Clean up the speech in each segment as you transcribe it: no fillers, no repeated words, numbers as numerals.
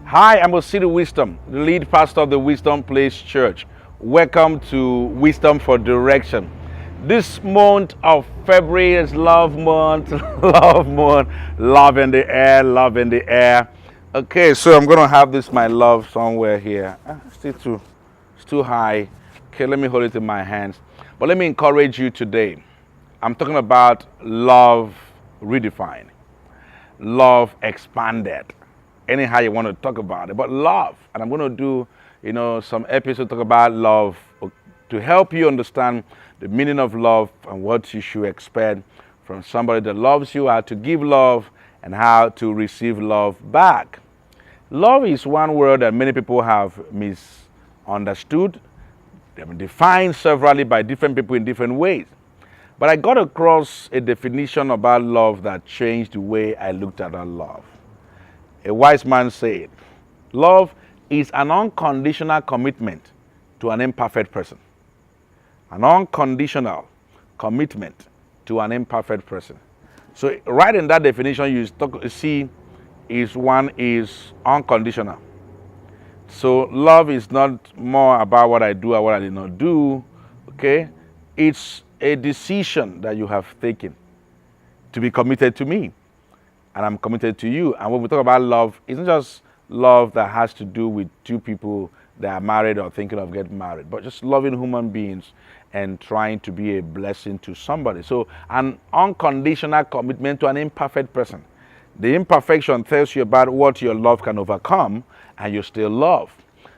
Hi, I'm Osiri Wisdom, the lead pastor of the Wisdom Place Church. Welcome to Wisdom for Direction. This month of February is Love Month, Love Month, love in the air, love in the air. Okay, so I'm going to have this, my love, somewhere here. It's too high. Okay, let me hold it in my hands. But let me encourage you today. I'm talking about love redefined, love expanded. Anyhow you want to talk about it, but love. And I'm going to do, some episodes talk about love to help you understand the meaning of love and what you should expect from somebody that loves you, how to give love and how to receive love back. Love is one word that many people have misunderstood. They've been defined severally by different people in different ways. But I got across a definition about love that changed the way I looked at that love. A wise man said, love is an unconditional commitment to an imperfect person. An unconditional commitment to an imperfect person. So right in that definition, you see one is unconditional. So love is not more about what I do or what I did not do. Okay? It's a decision that you have taken to be committed to me. And I'm committed to you. And when we talk about love, it's not just love that has to do with two people that are married or thinking of getting married, but just loving human beings and trying to be a blessing to somebody. So an unconditional commitment to an imperfect person. The imperfection tells you about what your love can overcome, and you still love.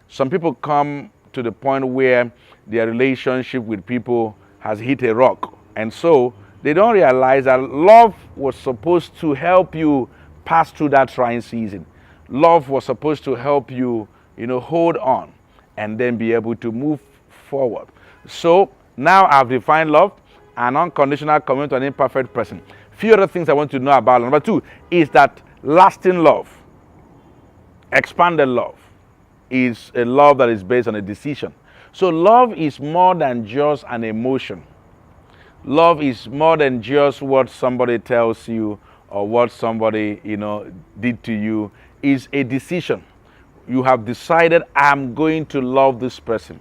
Some people come to the point where their relationship with people has hit a rock, and so they don't realize that love was supposed to help you pass through that trying season. Love was supposed to help you, hold on and then be able to move forward. So now I've defined love, an unconditional commitment to an imperfect person. Few other things I want to know about. Number two is that lasting love, expanded love, is a love that is based on a decision. So love is more than just an emotion. Love is more than just what somebody tells you or what somebody, did to you. It's a decision. You have decided, I'm going to love this person.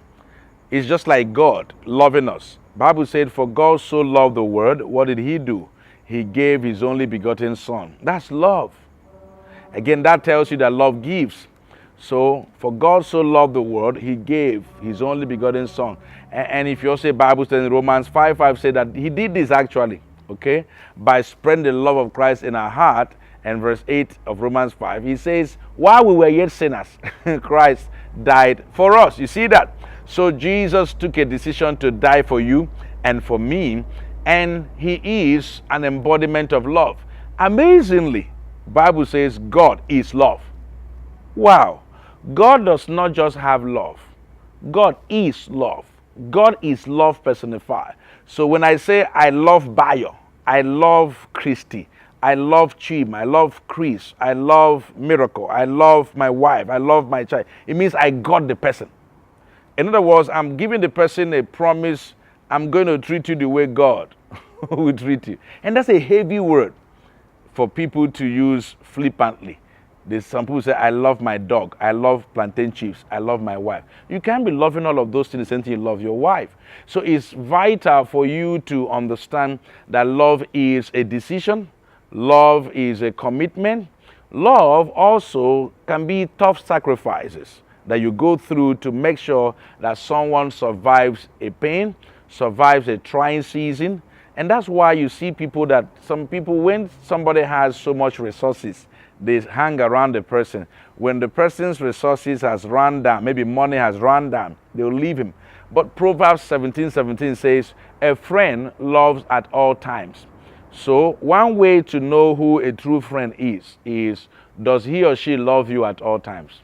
It's just like God loving us. Bible said, for God so loved the world, what did he do? He gave his only begotten son. That's love. Again, that tells you that love gives. So, for God so loved the world, he gave his only begotten son. And if you also Bible study in Romans 5:5 say that he did this actually, okay, by spreading the love of Christ in our heart. And verse 8 of Romans 5, he says, while we were yet sinners, Christ died for us. You see that? So Jesus took a decision to die for you and for me, and he is an embodiment of love. Amazingly, Bible says God is love. Wow. God does not just have love. God is love. God is love personified. So when I say I love Bayo, I love Christy, I love Chim, I love Chris, I love Miracle, I love my wife, I love my child, it means I got the person. In other words, I'm giving the person a promise, I'm going to treat you the way God will treat you. And that's a heavy word for people to use flippantly. Some people say, I love my dog, I love plantain chips, I love my wife. You can't be loving all of those things until you love your wife. So it's vital for you to understand that love is a decision, love is a commitment. Love also can be tough sacrifices that you go through to make sure that someone survives a pain, survives a trying season. And that's why you see some people, when somebody has so much resources, they hang around the person. When the person's resources has run down, maybe money has run down, they'll leave him. But Proverbs 17:17 says, a friend loves at all times. So one way to know who a true friend is does he or she love you at all times?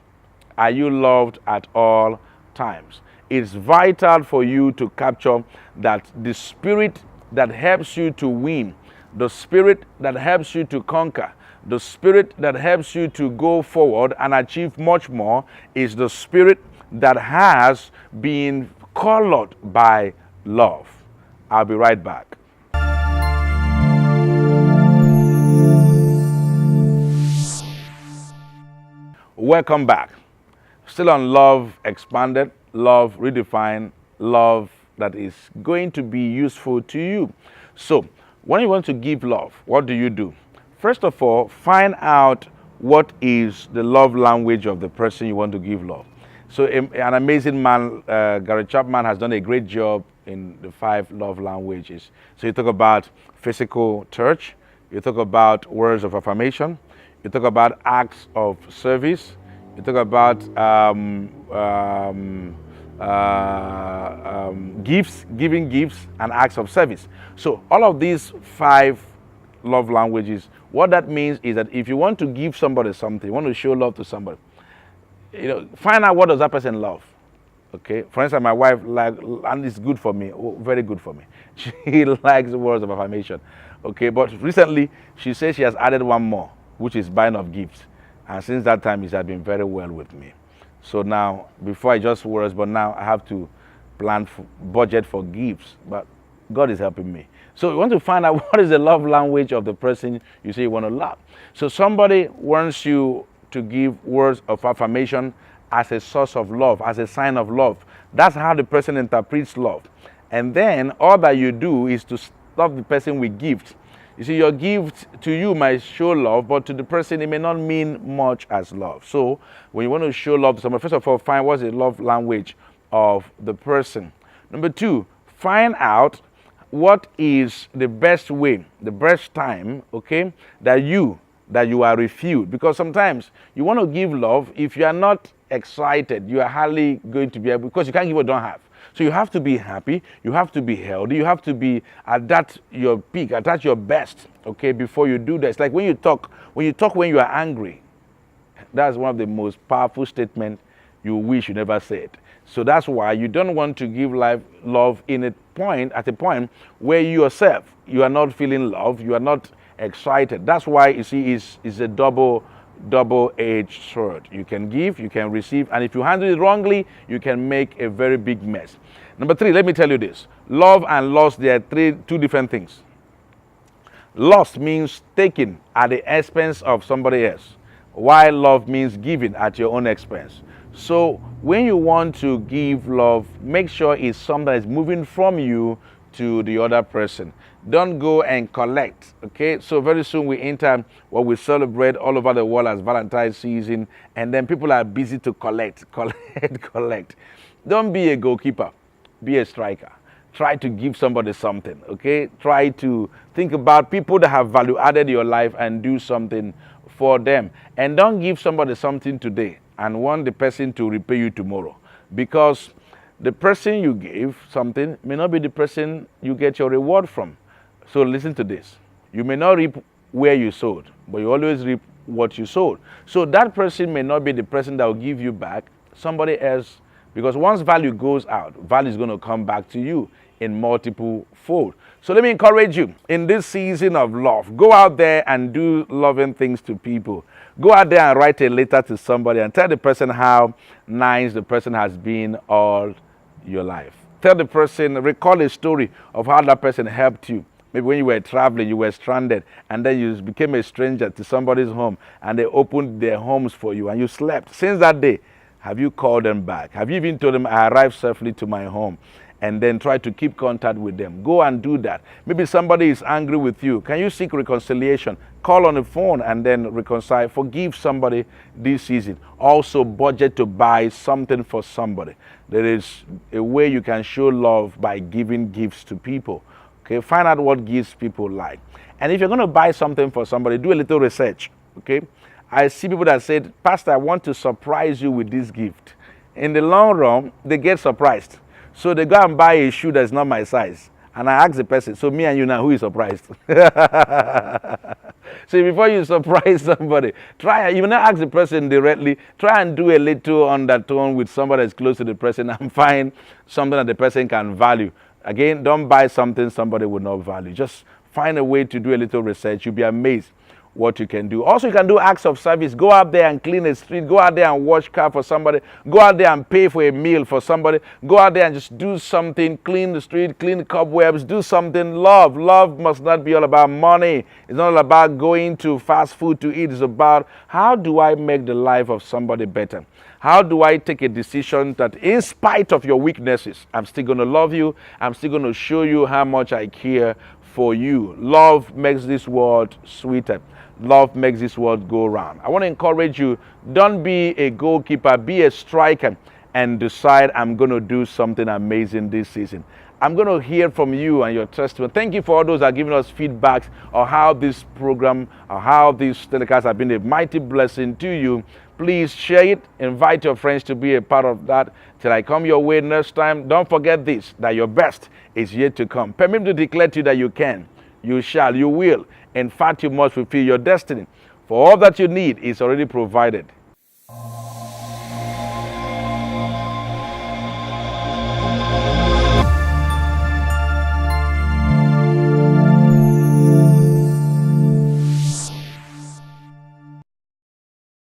Are you loved at all times? It's vital for you to capture that the spirit that helps you to win, the spirit that helps you to conquer, the spirit that helps you to go forward and achieve much more is the spirit that has been colored by love. I'll be right back. Welcome back. Still on Love Expanded, Love Redefined, love that is going to be useful to you. So, when you want to give love, what do? First of all, find out what is the love language of the person you want to give love. So, an amazing man, Gary Chapman, has done a great job in the 5 love languages. So, you talk about physical touch, you talk about words of affirmation, you talk about acts of service, you talk about gifts, giving gifts, and acts of service. So all of these 5 love languages, what that means is that if you want to give somebody something, you want to show love to somebody, find out what does that person love. Okay, for instance, my wife and it's good for me, very good for me. She likes words of affirmation. Okay, but recently she says she has added one more, which is buying of gifts. And since that time, it has been very well with me. So now, before I just words, but now I have to budget for gifts. But God is helping me. So you want to find out what is the love language of the person you say you want to love. So somebody wants you to give words of affirmation as a source of love, as a sign of love. That's how the person interprets love. And then all that you do is to love the person with gifts. You see, your gift to you might show love, but to the person it may not mean much as love. So when you want to show love to someone, first of all, find what's the love language of the person. Number 2, find out what is the best way, the best time, okay, that you are refilled. Because sometimes you want to give love, if you are not excited, you are hardly going to be able, because you can't give what you don't have. So you have to be happy, you have to be healthy, you have to be at your peak, at your best, okay, before you do that. It's like when you talk when you are angry. That's one of the most powerful statements you wish you never said. So that's why you don't want to give love at a point where you yourself, you are not feeling love, you are not excited. That's why you see it's a double-edged sword. You can give, you can receive, and if you handle it wrongly, you can make a very big mess. Number 3, let me tell you this. Love and loss, they are two different things. Loss means taking at the expense of somebody else, while love means giving at your own expense. So when you want to give love, make sure it's something that is moving from you to the other person. Don't go and collect, okay? So very soon we enter what we celebrate all over the world as Valentine's season, and then people are busy to collect. Don't be a goalkeeper, be a striker. Try to give somebody something, okay? Try to think about people that have value added your life and do something for them. And don't give somebody something today and want the person to repay you tomorrow, because the person you gave something may not be the person you get your reward from. So listen to this. You may not reap where you sowed, but you always reap what you sowed. So that person may not be the person that will give you back, somebody else, because once value goes out, value is going to come back to you in multiple fold. So let me encourage you in this season of love. Go out there and do loving things to people. Go out there and write a letter to somebody and tell the person how nice the person has been all your life. Tell the person, recall a story of how that person helped you. Maybe when you were traveling, you were stranded, and then you became a stranger to somebody's home, and they opened their homes for you, and you slept. Since that day, have you called them back? Have you even told them, I arrived safely to my home? And then try to keep contact with them. Go and do that. Maybe somebody is angry with you. Can you seek reconciliation? Call on the phone and then reconcile. Forgive somebody this season. Also budget to buy something for somebody. There is a way you can show love by giving gifts to people. Okay, find out what gifts people like. And if you're going to buy something for somebody, do a little research. Okay, I see people that said, Pastor, I want to surprise you with this gift. In the long run, they get surprised. So they go and buy a shoe that's not my size. And I ask the person, so me and you now, who is surprised? So before you surprise somebody, even not ask the person directly, try and do a little undertone with somebody that's close to the person and find something that the person can value. Again, don't buy something somebody would not value. Just find a way to do a little research. You'll be amazed what you can do. Also, you can do acts of service. Go out there and clean the street. Go out there and wash car for somebody. Go out there and pay for a meal for somebody. Go out there and just do something. Clean the street, clean the cobwebs, do something. Love. Love must not be all about money. It's not all about going to fast food to eat. It's about, how do I make the life of somebody better? How do I take a decision that in spite of your weaknesses, I'm still going to love you. I'm still going to show you how much I care for you. Love makes this world sweeter. Love makes this world go round. I want to encourage you, don't be a goalkeeper, be a striker and decide, I'm going to do something amazing this season. I'm going to hear from you and your testimony. Thank you for all those that are giving us feedbacks on how this program or how these telecasts have been a mighty blessing to you. Please share it. Invite your friends to be a part of that. Till I come your way next time, don't forget this, that your best is yet to come. Permit me to declare to you that you can, you shall, you will. In fact, you must fulfill your destiny. For all that you need is already provided.